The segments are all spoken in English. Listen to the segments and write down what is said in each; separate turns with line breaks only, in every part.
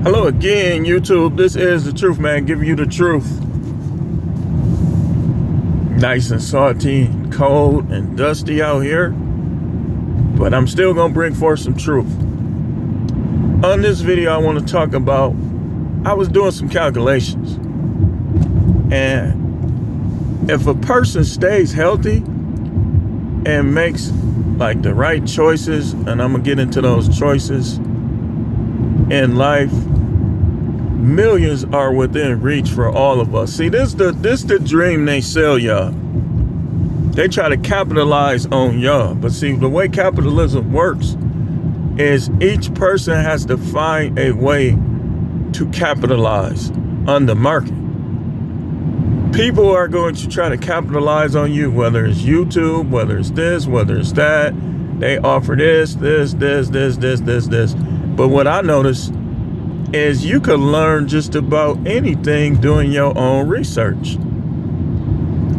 Hello again, YouTube. This is the truth, man. Giving you the truth. Nice and salty and cold and dusty out here, but I'm still gonna bring forth some truth. On this video, I want to talk about, I was doing some calculations, and if a person stays healthy and makes like the right choices, and I'm gonna get into those choices in life, millions are within reach for all of us. See, this the dream they sell y'all. They try to capitalize on y'all. But see, the way capitalism works is each person has to find a way to capitalize on the market. People are going to try to capitalize on you, whether it's YouTube, whether it's this, whether it's that. They offer this. But what I noticed is you could learn just about anything doing your own research.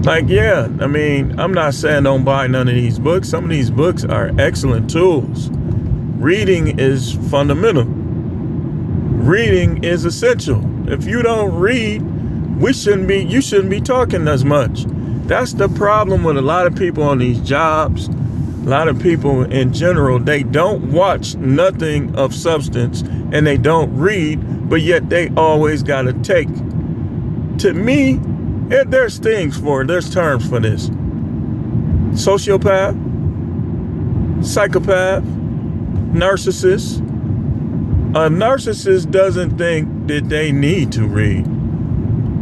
Like, yeah, I mean, I'm not saying don't buy none of these books. Some of these books are excellent tools. Reading is fundamental. Reading is essential. If you don't read, you shouldn't be talking as much. That's the problem with a lot of people on these jobs. A lot of people in general, they don't watch nothing of substance and they don't read, but yet they always got to take. To me, there's terms for this. Sociopath, psychopath, narcissist. A narcissist doesn't think that they need to read.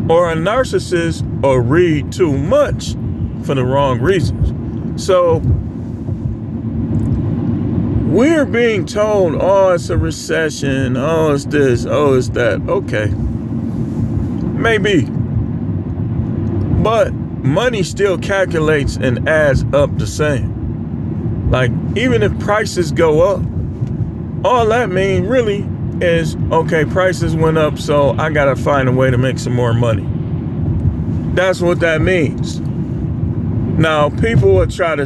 Or a narcissist will read too much for the wrong reasons. So we're being told, oh, it's a recession, oh, it's this, oh, it's that. Okay, maybe. But money still calculates and adds up the same. Like, even if prices go up, all that means really is, okay, prices went up, so I gotta find a way to make some more money. That's what that means. Now, people will try to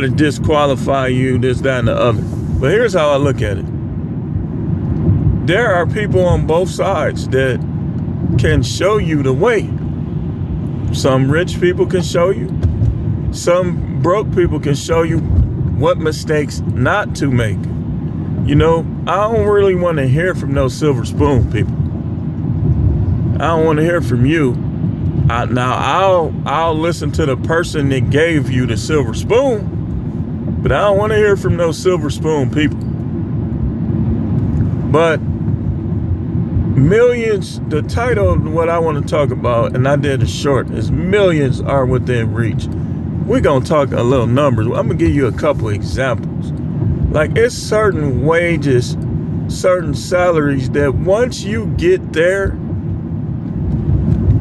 disqualify you, this, that, and the other. But here's how I look at it. There are people on both sides that can show you the way. Some rich people can show you. Some broke people can show you what mistakes not to make. You know, I don't really want to hear from no silver spoon people. I don't want to hear from you. I'll listen to the person that gave you the silver spoon, but I don't want to hear from no silver spoon people. But millions, the title of what I want to talk about, and I did a short, is millions are within reach. We're going to talk a little numbers. I'm going to give you a couple examples. Like, it's certain wages, certain salaries that once you get there,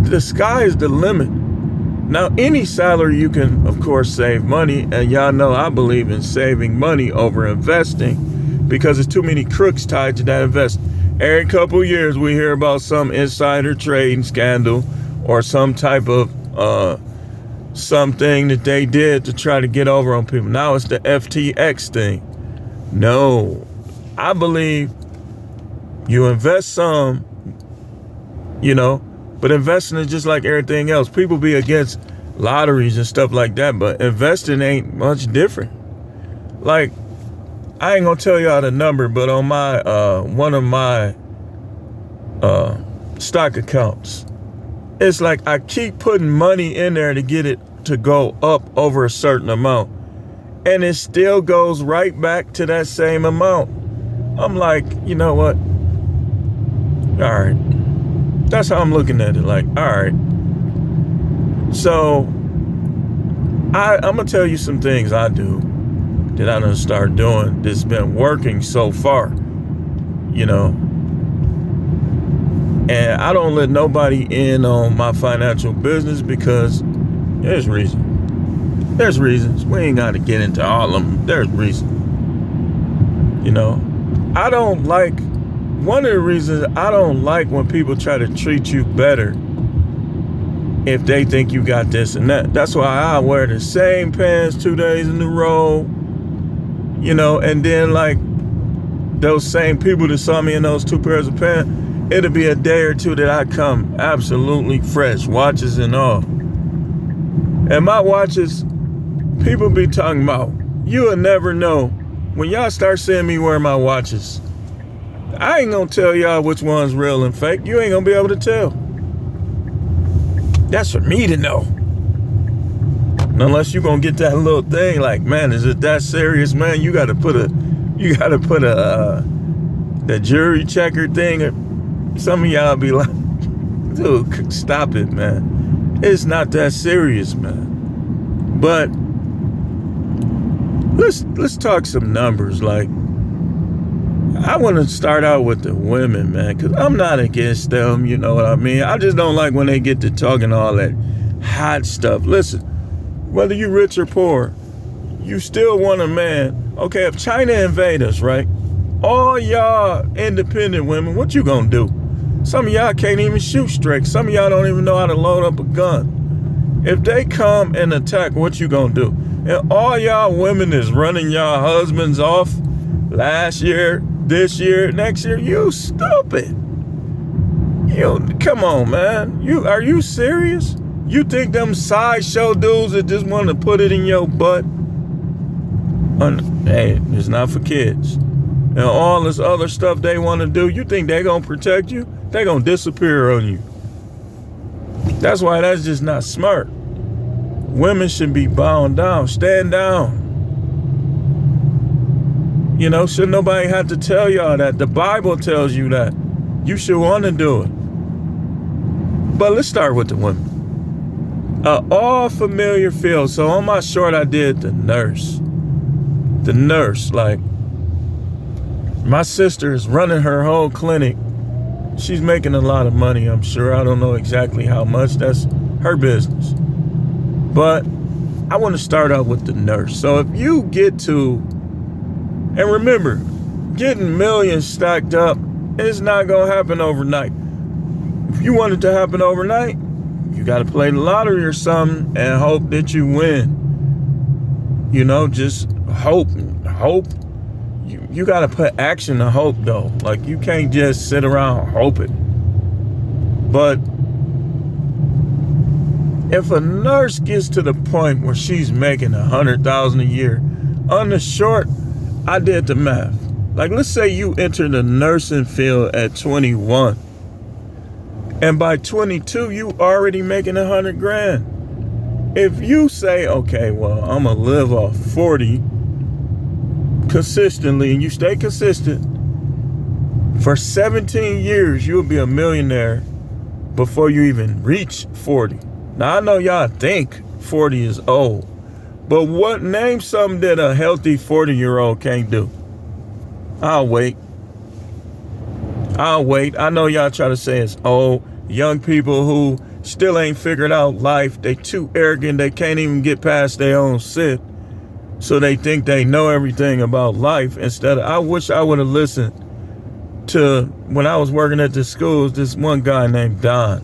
the sky is the limit. Now, any salary you can, of course, save money. And y'all know I believe in saving money over investing because there's too many crooks tied to that investment. Every couple of years, we hear about some insider trading scandal or some type of something that they did to try to get over on people. Now it's the FTX thing. No, I believe you invest some, you know, but investing is just like everything else. People be against lotteries and stuff like that, but investing ain't much different. Like, I ain't gonna tell y'all the number, but on my one of my stock accounts, it's like I keep putting money in there to get it to go up over a certain amount, and it still goes right back to that same amount. I'm like, you know what? All right. That's how I'm looking at it. Like, all right. So I'm gonna tell you some things I do that I done start doing that's been working so far, you know. And I don't let nobody in on my financial business because there's reasons. There's reasons. We ain't got to get into all of them. There's reasons. You know, I don't like, one of the reasons I don't like when people try to treat you better if they think you got this and that. That's why I wear the same pants 2 days in a row, you know, and then like those same people that saw me in those 2 pairs of pants, it'll be a day or two that I come absolutely fresh, watches and all. And my watches, people be talking about, you'll never know. When y'all start seeing me wear my watches, I ain't gonna tell y'all which one's real and fake. You ain't gonna be able to tell. That's for me to know. Unless you gonna get that little thing like, man, is it that serious, man? You gotta put the jury checker thing. Some of y'all be like, dude, stop it, man. It's not that serious, man. But let's talk some numbers. Like, I want to start out with the women, man, because I'm not against them, you know what I mean? I just don't like when they get to talking all that hot stuff. Listen, whether you rich or poor, you still want a man. Okay, if China invade us, right? All y'all independent women, what you gonna do? Some of y'all can't even shoot straight. Some of y'all don't even know how to load up a gun. If they come and attack, what you gonna do? And all y'all women is running y'all husbands off last year, this year, next year. You stupid. Come on, man. Are you serious? You think them sideshow dudes that just want to put it in your butt? Hey, it's not for kids. And all this other stuff they want to do, you think they gonna protect you? They gonna disappear on you. That's why that's just not smart. Women should be bound down. Stand down. You know, should nobody have to tell y'all that. The Bible tells you that. You should want to do it. But let's start with the women. All familiar field. So on my short, I did the nurse. The nurse, like, my sister is running her whole clinic. She's making a lot of money, I'm sure. I don't know exactly how much. That's her business. But I want to start out with the nurse. So if you get to, and remember, getting millions stacked up, it's not going to happen overnight. If you want it to happen overnight, you got to play the lottery or something and hope that you win. You know, just hope. You got to put action to hope, though. Like, you can't just sit around hoping. But if a nurse gets to the point where she's making $100,000 a year, on the short, I did the math. Like, let's say you enter the nursing field at 21. And by 22, you already making $100,000. If you say, okay, well, I'm going to live off 40 consistently, and you stay consistent, for 17 years, you'll be a millionaire before you even reach 40. Now, I know y'all think 40 is old, but name something that a healthy 40-year-old can't do? I'll wait. I know y'all try to say it's old. Young people who still ain't figured out life, they too arrogant, they can't even get past their own shit. So they think they know everything about life. Instead of, I wish I would have listened to, when I was working at the schools, this one guy named Don.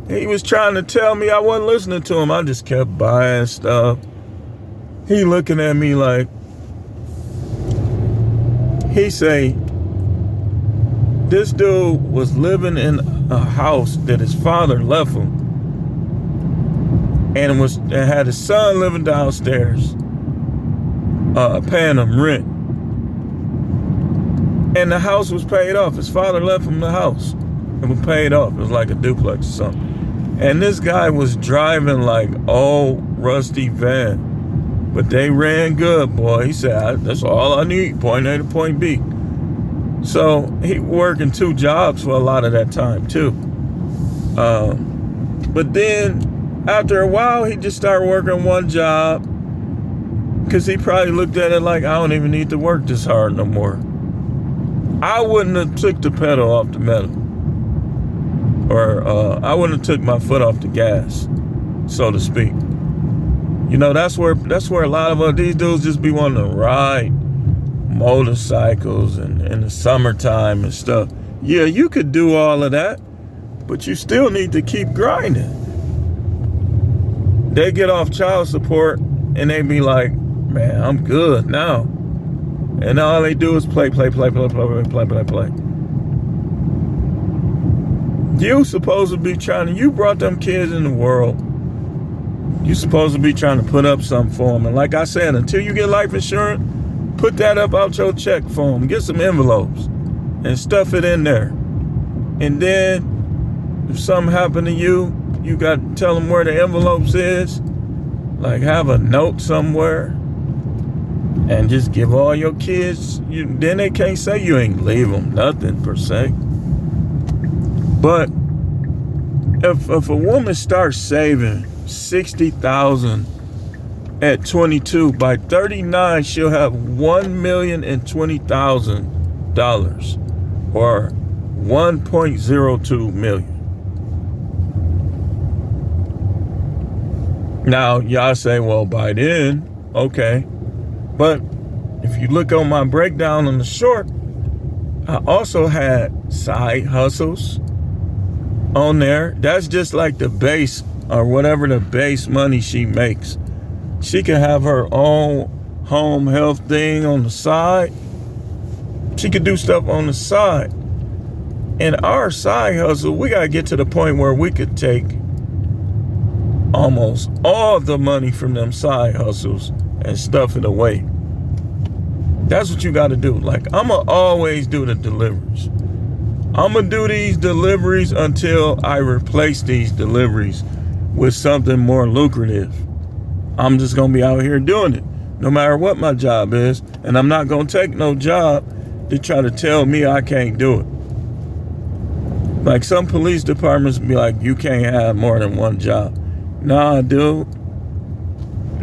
He was trying to tell me, I wasn't listening to him. I just kept buying stuff. He looking at me like, he say, this dude was living in a house that his father left him. And had his son living downstairs. Paying him rent. And the house was paid off. His father left him the house. It was paid off. It was like a duplex or something. And this guy was driving like old rusty van. But they ran good, boy. He said, that's all I need, point A to point B. So he working 2 jobs for a lot of that time too. But then after a while, he just started working 1 job. Because he probably looked at it like, I don't even need to work this hard no more. I wouldn't have took the pedal off the metal. Or I wouldn't have took my foot off the gas, so to speak. You know, that's where a lot of these dudes just be wanting to ride motorcycles and in the summertime and stuff. Yeah, you could do all of that, but you still need to keep grinding. They get off child support and they be like, man, I'm good now. And all they do is play. You supposed to be you brought them kids in the world. You supposed to be trying to put up something for them. And like I said, until you get life insurance, put that up out your check for them. Get some envelopes and stuff it in there. And then if something happened to you, you got to tell them where the envelopes is. Like have a note somewhere. And just give all your kids, then they can't say you ain't leave them nothing per se. But if a woman starts saving $60,000 at 22, by 39 she'll have $1,020,000 or 1.02 million. Now y'all say, well, by then, okay. But if you look on my breakdown on the short, I also had side hustles on there. That's just like the base or whatever the base money she makes. She can have her own home health thing on the side. She could do stuff on the side. In our side hustle, we got to get to the point where we could take almost all the money from them side hustles and stuff it away. That's what you got to do. Like, I'm going to always do the deliveries. I'm going to do these deliveries until I replace these deliveries with something more lucrative. I'm just going to be out here doing it, no matter what my job is. And I'm not going to take no job to try to tell me I can't do it. Like some police departments be like, you can't have more than one job. Nah, dude.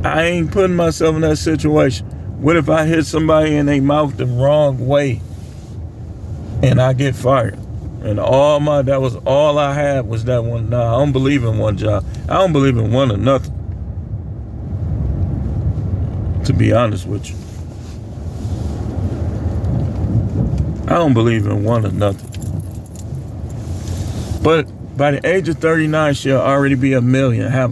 I ain't putting myself in that situation. What if I hit somebody in their mouth the wrong way and I get fired? And that was all I had was that one. Nah, I don't believe in one job. I don't believe in one or nothing. To be honest with you. I don't believe in one or nothing. But by the age of 39, she'll already be $1 million, have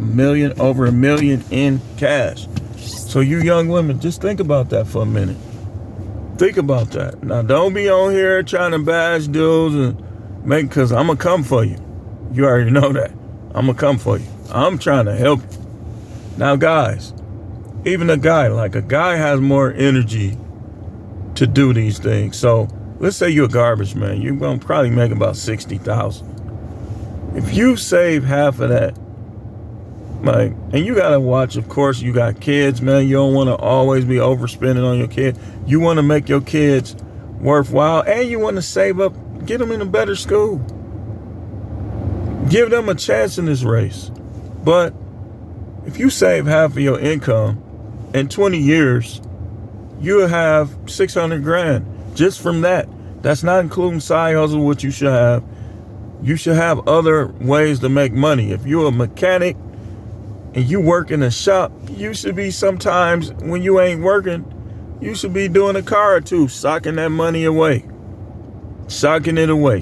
over $1 million in cash. So you young women, just think about that for a minute. Think about that. Now, don't be on here trying to bash dudes and because I'm going to come for you. You already know that. I'm going to come for you. I'm trying to help you. Now, guys, even a guy has more energy to do these things. So let's say you're a garbage man. You're going to probably make about $60,000. If you save half of that, like, and you got to watch, of course, you got kids, man. You don't want to always be overspending on your kid. You want to make your kids worthwhile, and you want to save up, get them in a better school. Give them a chance in this race. But if you save half of your income, in 20 years, you'll have 600 grand just from that. That's not including side hustle, what you should have. You should have other ways to make money. If you're a mechanic and you work in a shop, you should be sometimes when you ain't working, you should be doing a car or two, socking that money away. Socking it away.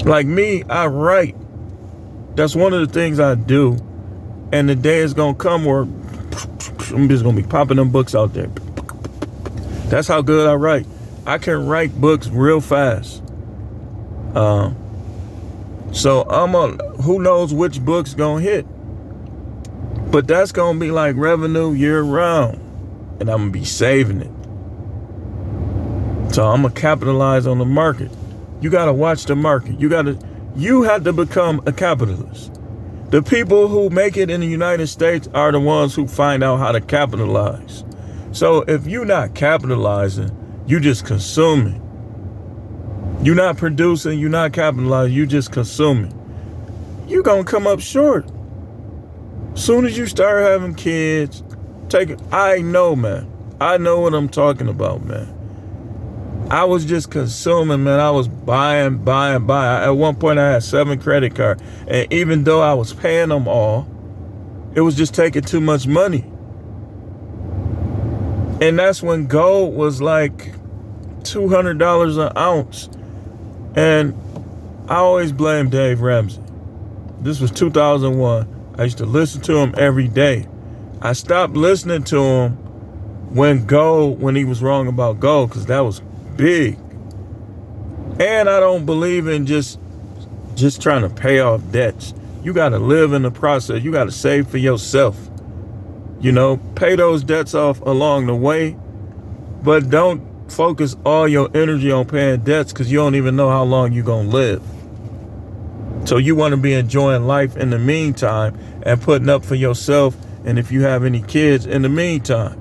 Like me, I write. That's one of the things I do. And the day is going to come where I'm just going to be popping them books out there. That's how good I write. I can write books real fast. So who knows which book's gonna hit. But that's gonna be like revenue year round. And I'm gonna be saving it. So I'm gonna capitalize on the market. You gotta watch the market. You have to become a capitalist. The people who make it in the United States are the ones who find out how to capitalize. So if you're not capitalizing, you just consuming. You're not producing, you're not capitalizing, you just consuming. You're going to come up short. Soon as you start having kids, I know, man. I know what I'm talking about, man. I was just consuming, man. I was buying. At one point, I had 7 credit cards. And even though I was paying them all, it was just taking too much money. And that's when gold was like $200 an ounce. And I always blame Dave Ramsey. This was 2001. I used to listen to him every day. I stopped listening to him when he was wrong about gold, because that was big. And I don't believe in just trying to pay off debts. You got to live in the process. You got to save for yourself. Pay those debts off along the way, but don't focus all your energy on paying debts, because you don't even know how long you're going to live. So you want to be enjoying life in the meantime and putting up for yourself. And if you have any kids in the meantime,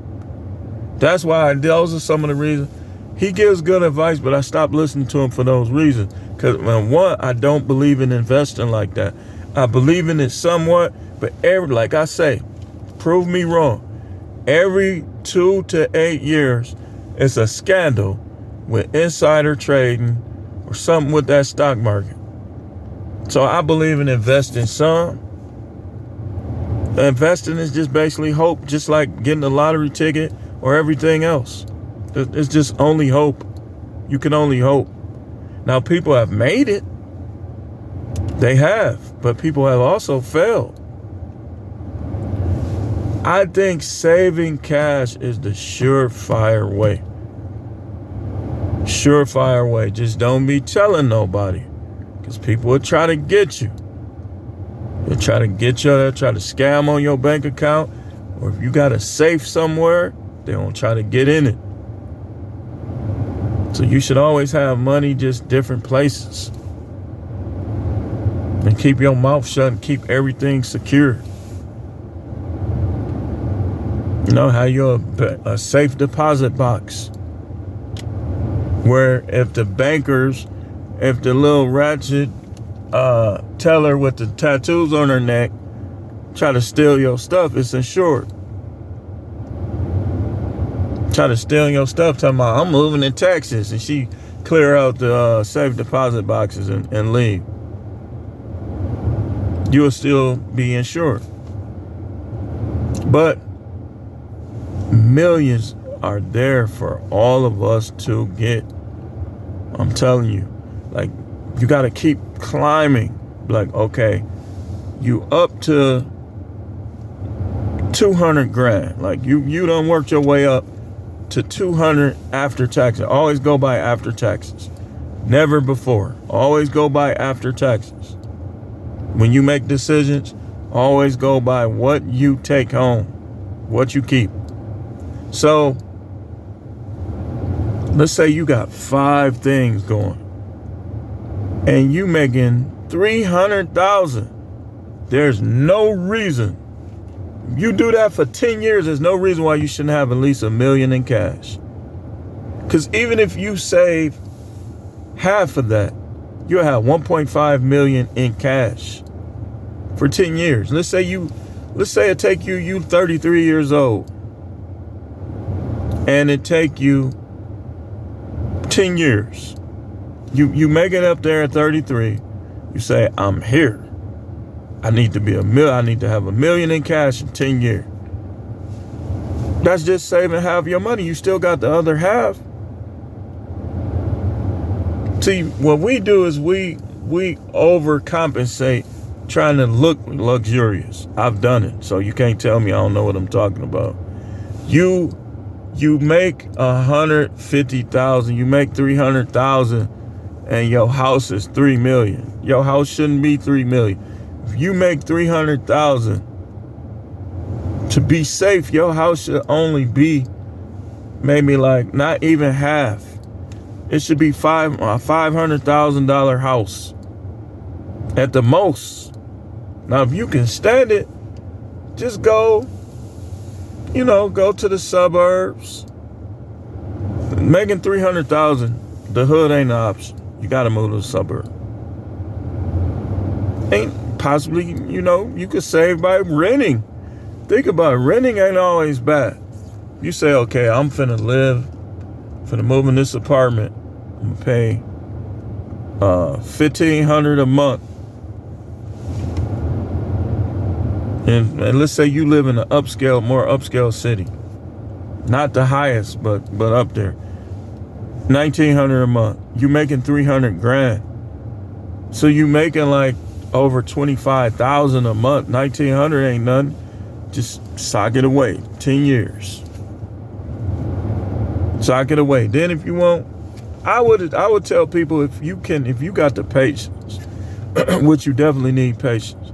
that's why those are some of the reasons. He gives good advice, but I stopped listening to him for those reasons. Because one, I don't believe in investing like that. I believe in it somewhat, but like I say, prove me wrong. Every 2 to 8 years, it's a scandal with insider trading or something with that stock market. So I believe in investing some. Investing is just basically hope, just like getting a lottery ticket or everything else. It's just only hope. You can only hope. Now, people have made it. They have, but people have also failed. I think saving cash is the surefire way. Surefire way. Just don't be telling nobody, because people will try to get you. They'll try to get you. They'll try to scam on your bank account, or if you got a safe somewhere, they won't try to get in it. So you should always have money, just different places. And keep your mouth shut and keep everything secure. Have a safe deposit box where if the little ratchet teller with the tattoos on her neck try to steal your stuff, it's insured. Try to steal your stuff, talking about, I'm moving to Texas, and she clear out the safe deposit boxes and leave. You will still be insured. But millions are there for all of us to get. I'm telling you, like, you got to keep climbing. Like, okay, you up to 200 grand. Like, you done worked your way up to 200 after taxes. Always go by after taxes. Never before. Always go by after taxes. When you make decisions, always go by what you take home, what you keep. So, let's say you got 5 things going and you making 300,000. There's no reason. You do that for 10 years, there's no reason why you shouldn't have at least $1 million in cash. Because even if you save half of that, you'll have 1.5 million in cash for 10 years. Let's say it take you 33 years old, and it take you 10 years. You make it up there at 33. You say, I'm here. I need to have $1 million in cash in 10 years. That's just saving half your money. You still got the other half. See, what we do is we overcompensate trying to look luxurious. I've done it, so you can't tell me I don't know what I'm talking about. You make 150,000, you make 300,000, and your house is 3 million. Your house shouldn't be 3 million. If you make 300,000, to be safe, your house should only be maybe like not even half. It should be $500,000 house at the most. Now, if you can stand it, just go to the suburbs. Making 300,000, the hood ain't an option. You got to move to the suburb. Ain't possibly, you could save by renting. Think about it. Renting ain't always bad. You say, okay, I'm finna move in this apartment. I'm gonna pay $1,500 a month. And let's say you live in an more upscale city. Not the highest, but up there. $1,900 a month. You making 300 grand. So you making like over 25,000 a month. 1,900 ain't nothing. Just sock it away. 10 years. Sock it away. Then if you want, I would tell people, if you got the patience, which you definitely need patience.